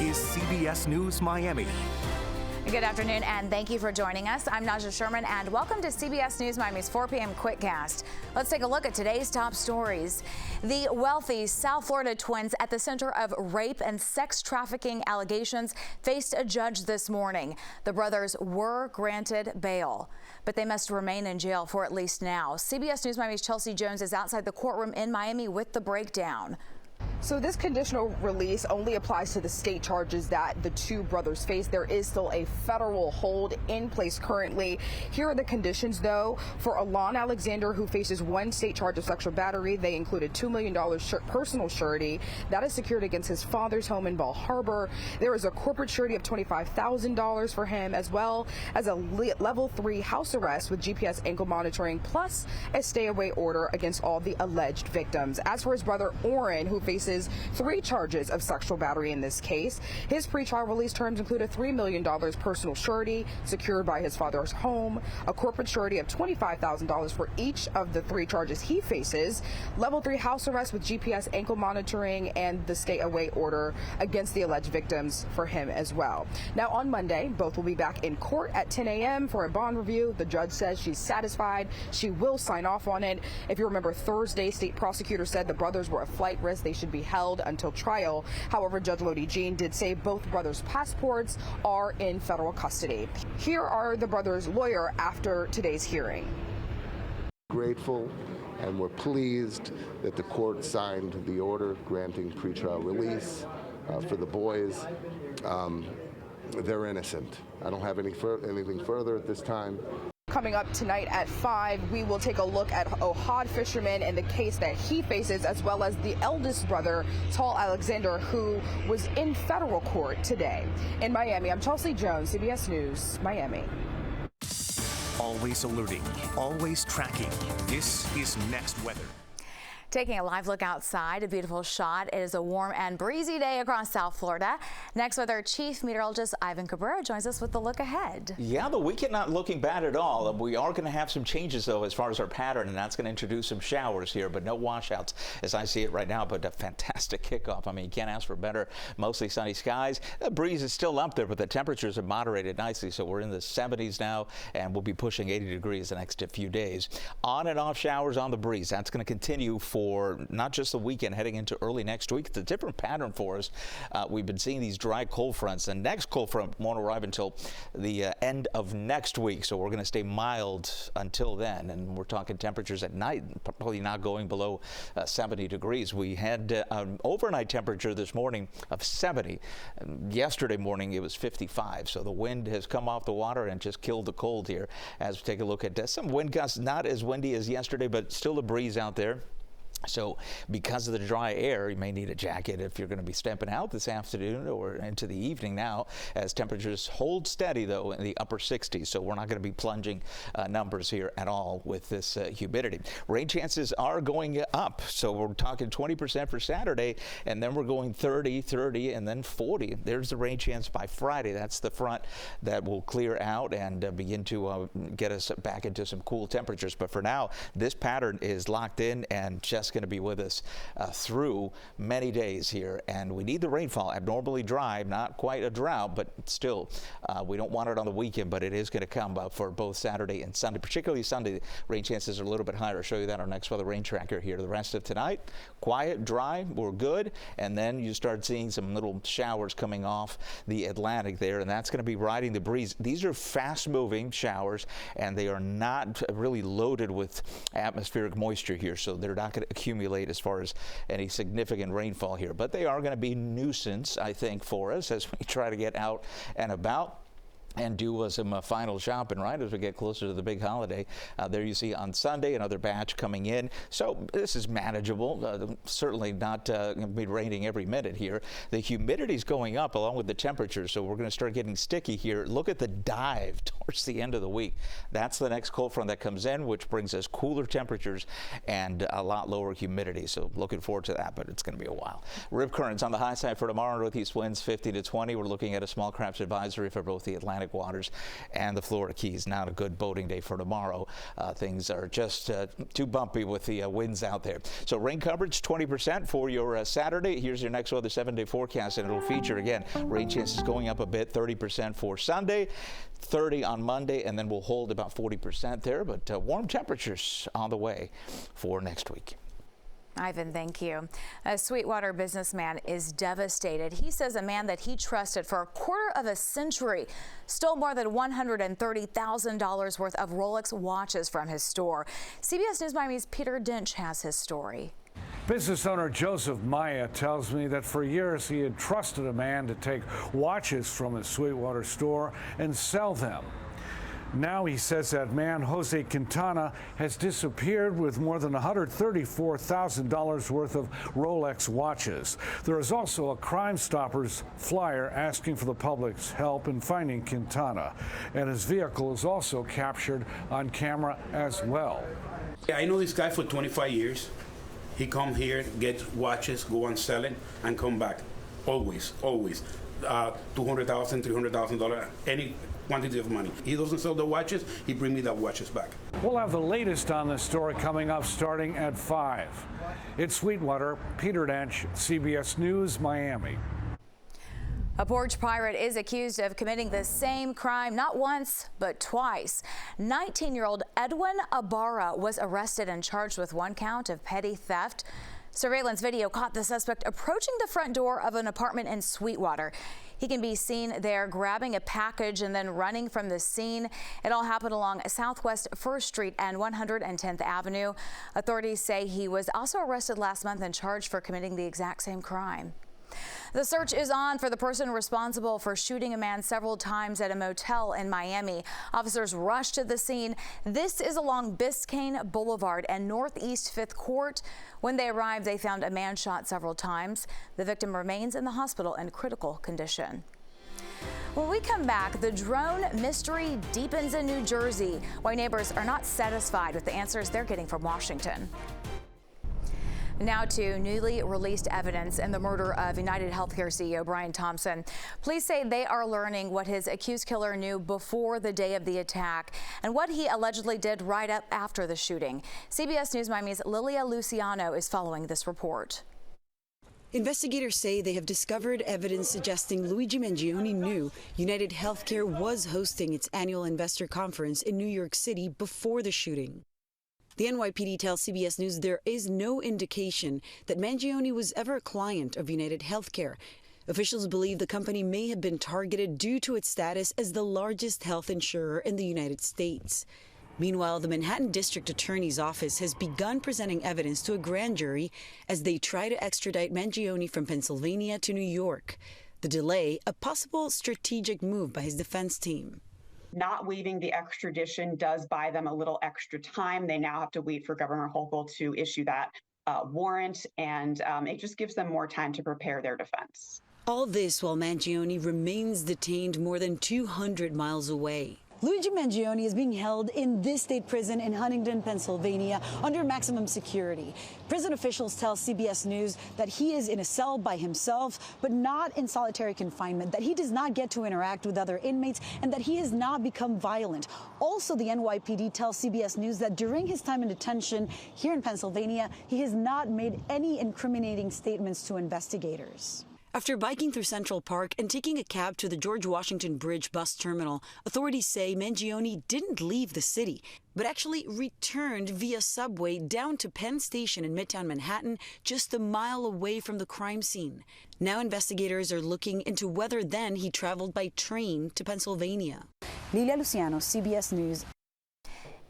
is CBS News Miami. Good afternoon, and thank you for joining us. I'm Naja Sherman, and welcome to CBS News Miami's 4 p.m. Quickcast. Let's take a look at today's top stories. The wealthy South Florida twins at the center of rape and sex trafficking allegations faced a judge this morning. The brothers were granted bail, but they must remain in jail for at least now. CBS News Miami's Chelsea Jones is outside the courtroom in Miami with the breakdown. So this conditional release only applies to the state charges that the two brothers face. There is still a federal hold in place currently. Here are the conditions, though. For Alon Alexander, who faces one state charge of sexual battery, they included $2 million personal surety. That is secured against his father's home in Bal Harbour. There is a corporate surety of $25,000 for him, as well as a level 3 house arrest with GPS ankle monitoring, plus a stay-away order against all the alleged victims. As for his brother Oren, who faces 3 charges of sexual battery in this case, his pretrial release terms include a $3 million personal surety secured by his father's home, a corporate surety of $25,000 for each of the 3 charges he faces, level 3 house arrest with GPS ankle monitoring, and the stay-away order against the alleged victims for him as well. Now, on Monday, both will be back in court at 10 a.m. for a bond review. The judge says she's satisfied. She will sign off on it. If you remember, Thursday, state prosecutor said the brothers were a flight risk. They should be held until trial. However, Judge Lodi Jean did say both brothers' passports are in federal custody. Here are the brothers' lawyer after today's hearing. Grateful, and we're pleased that the court signed the order granting pretrial release for the boys. They're innocent. I don't have anything further at this time. Coming up tonight at 5, we will take a look at Ohad fisherman and the case that he faces, as well as the eldest brother, Tal Alexander, who was in federal court today. In Miami, I'm Chelsea Jones, CBS News, Miami. Always alerting, always tracking. This is Next Weather. Taking a live look outside, a beautiful shot. It is a warm and breezy day across South Florida. Next Weather Chief Meteorologist Ivan Cabrera joins us with the look ahead. Yeah, the weekend not looking bad at all. We are going to have some changes, though, as far as our pattern, and that's going to introduce some showers here, but no washouts as I see it right now. But a fantastic kickoff. I mean, you can't ask for better. Mostly sunny skies. The breeze is still up there, but the temperatures have moderated nicely. So we're in the 70s now, and we'll be pushing 80 degrees the next few days. On and off showers on the breeze. That's going to continue for not just the weekend, heading into early next week. It's a different pattern for us. We've been seeing these dry cold fronts. The next cold front won't arrive until the end of next week, so we're going to stay mild until then. And we're talking temperatures at night, probably not going below 70 degrees. We had an overnight temperature this morning of 70. Yesterday morning it was 55. So the wind has come off the water and just killed the cold here. As we take a look at some wind gusts, not as windy as yesterday, but still a breeze out there. So because of the dry air, you may need a jacket if you're going to be stepping out this afternoon or into the evening now, as temperatures hold steady, though, in the upper 60s. So we're not going to be plunging numbers here at all with this humidity. Rain chances are going up. So we're talking 20% for Saturday, and then we're going 30, 30, and then 40. There's the rain chance by Friday. That's the front that will clear out and begin to get us back into some cool temperatures. But for now, this pattern is locked in and just going to be with us through many days here, and we need the rainfall. Abnormally dry, not quite a drought, but still we don't want it on the weekend, but it is going to come for both Saturday and Sunday. Particularly Sunday, rain chances are a little bit higher. I'll show you that on our Next Weather rain tracker here. The rest of tonight, quiet, dry, we're good, and then you start seeing some little showers coming off the Atlantic there, and that's going to be riding the breeze. These are fast-moving showers, and they are not really loaded with atmospheric moisture here, so they're not going to accumulate as far as any significant rainfall here, but they are going to be nuisance, I think, for us as we try to get out and about and do some final shopping right as we get closer to the big holiday. There you see on Sunday another batch coming in. So this is manageable. Certainly not going to be raining every minute here. The humidity is going up along with the temperature, so we're going to start getting sticky here. Look at the dive towards the end of the week. That's the next cold front that comes in, which brings us cooler temperatures and a lot lower humidity. So looking forward to that, but it's going to be a while. Rip currents on the high side for tomorrow. Northeast winds 50 to 20. We're looking at a small craft advisory for both the Atlantic Atlantic waters and the Florida Keys. Not a good boating day for tomorrow. Things are just too bumpy with the winds out there. So rain coverage 20% for your Saturday. Here's your next weather 7-day forecast, and it'll feature again rain chances going up a bit, 30% for Sunday, 30 on Monday, and then we'll hold about 40% there, but warm temperatures on the way for next week. Ivan, thank you. A Sweetwater businessman is devastated. He says a man that he trusted for a quarter of a century stole more than $130,000 worth of Rolex watches from his store. CBS News Miami's Peter Dinch has his story. Business owner Joseph Maya tells me that for years he had trusted a man to take watches from his Sweetwater store and sell them. Now he says that man, Jose Quintana, has disappeared with more than $134,000 worth of Rolex watches. There is also a Crime Stoppers flyer asking for the public's help in finding Quintana, and his vehicle is also captured on camera as well. I know this guy for 25 years. He come here, get watches, go and sell it, and come back. Always, always. $200,000, $300,000, any quantity of money. He doesn't sell the watches, he bring me the watches back. We'll have the latest on this story coming up starting at 5. It's Sweetwater, Peter Dench, CBS News, Miami. A porch pirate is accused of committing the same crime not once, but twice. 19-year-old Edwin Ibarra was arrested and charged with 1 count of petty theft. Surveillance video caught the suspect approaching the front door of an apartment in Sweetwater. He can be seen there grabbing a package and then running from the scene. It all happened along Southwest 1st Street and 110th Avenue. Authorities say he was also arrested last month and charged for committing the exact same crime. The search is on for the person responsible for shooting a man several times at a motel in Miami. Officers rushed to the scene. This is along Biscayne Boulevard and Northeast 5th Court. When they arrived, they found a man shot several times. The victim remains in the hospital in critical condition. When we come back, the drone mystery deepens in New Jersey. Why neighbors are not satisfied with the answers they're getting from Washington. Now to newly released evidence in the murder of United Healthcare CEO Brian Thompson. Police say they are learning what his accused killer knew before the day of the attack and what he allegedly did right up after the shooting. CBS News Miami's Lilia Luciano is following this report. Investigators say they have discovered evidence suggesting Luigi Mangione knew United Healthcare was hosting its annual investor conference in New York City before the shooting. The NYPD tells CBS News there is no indication that Mangione was ever a client of United Healthcare. Officials believe the company may have been targeted due to its status as the largest health insurer in the United States. Meanwhile, the Manhattan District Attorney's Office has begun presenting evidence to a grand jury as they try to extradite Mangione from Pennsylvania to New York. The delay, a possible strategic move by his defense team. Not waiving the extradition does buy them a little extra time. They now have to wait for Governor Hochul to issue that warrant, and it just gives them more time to prepare their defense. All this while Mangione remains detained more than 200 miles away. Luigi Mangione is being held in this state prison in Huntington, Pennsylvania, under maximum security. Prison officials tell CBS News that he is in a cell by himself, but not in solitary confinement, that he does not get to interact with other inmates, and that he has not become violent. Also, the NYPD tells CBS News that during his time in detention here in Pennsylvania, he has not made any incriminating statements to investigators. After biking through Central Park and taking a cab to the George Washington Bridge bus terminal, authorities say Mangione didn't leave the city, but actually returned via subway down to Penn Station in Midtown Manhattan, just a mile away from the crime scene. Now investigators are looking into whether then he traveled by train to Pennsylvania. Lilia Luciano, CBS News.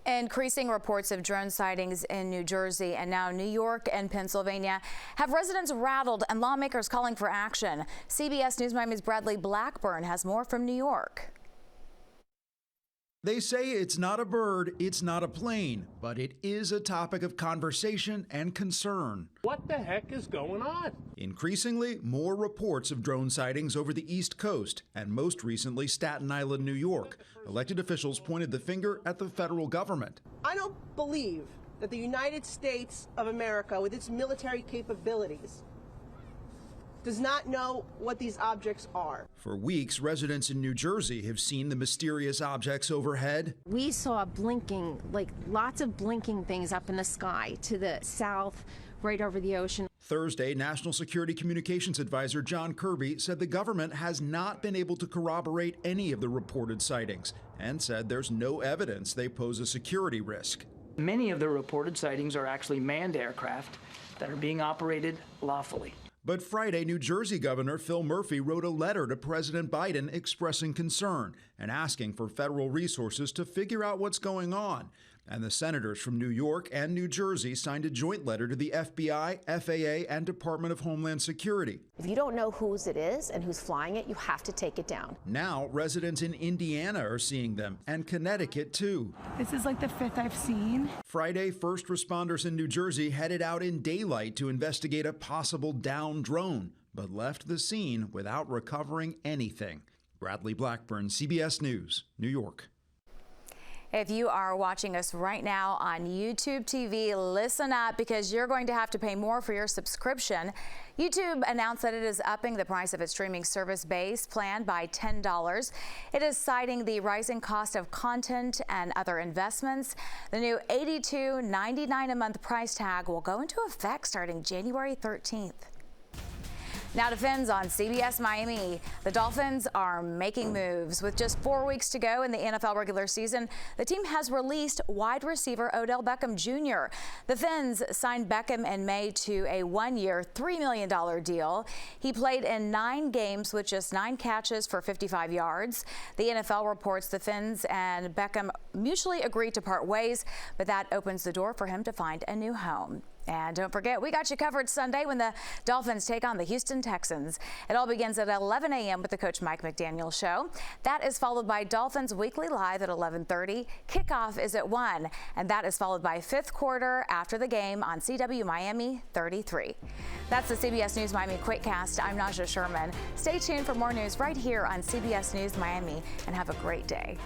Increasing reports of drone sightings in New Jersey and now New York and Pennsylvania have residents rattled and lawmakers calling for action. CBS News Miami's Bradley Blackburn has more from New York. They say it's not a bird, it's not a plane, but it is a topic of conversation and concern. What the heck is going on? Increasingly, more reports of drone sightings over the East Coast, and most recently Staten Island, New York. Elected officials pointed the finger at the federal government. I don't believe that the United States of America, with its military capabilities, does not know what these objects are. For weeks, residents in New Jersey have seen the mysterious objects overhead. We saw blinking, like lots of blinking things up in the sky to the south, right over the ocean. Thursday, National Security Communications Advisor John Kirby said the government has not been able to corroborate any of the reported sightings and said there's no evidence they pose a security risk. Many of the reported sightings are actually manned aircraft that are being operated lawfully. But Friday, New Jersey Governor Phil Murphy wrote a letter to President Biden expressing concern and asking for federal resources to figure out what's going on. And the senators from New York and New Jersey signed a joint letter to the FBI, FAA, and Department of Homeland Security. If you don't know whose it is and who's flying it, you have to take it down. Now, residents in Indiana are seeing them, and Connecticut, too. This is like the 5th I've seen. Friday, first responders in New Jersey headed out in daylight to investigate a possible downed drone, but left the scene without recovering anything. Bradley Blackburn, CBS News, New York. If you are watching us right now on YouTube TV, listen up because you're going to have to pay more for your subscription. YouTube announced that it is upping the price of its streaming service base plan by $10. It is citing the rising cost of content and other investments. The new $82.99 a month price tag will go into effect starting January 13th. Now to Fins on CBS Miami. The Dolphins are making moves. With just 4 weeks to go in the NFL regular season, the team has released wide receiver Odell Beckham Jr. The Fins signed Beckham in May to a one-year, $3 million deal. He played in 9 games with just 9 catches for 55 yards. The NFL reports the Fins and Beckham mutually agreed to part ways, but that opens the door for him to find a new home. And don't forget, we got you covered Sunday when the Dolphins take on the Houston Texans. It all begins at 11 a.m. with the Coach Mike McDaniel Show. That is followed by Dolphins Weekly Live at 11:30. Kickoff is at 1, and that is followed by fifth quarter after the game on CW Miami 33. That's the CBS News Miami Quickcast. I'm Naja Sherman. Stay tuned for more news right here on CBS News Miami, and have a great day.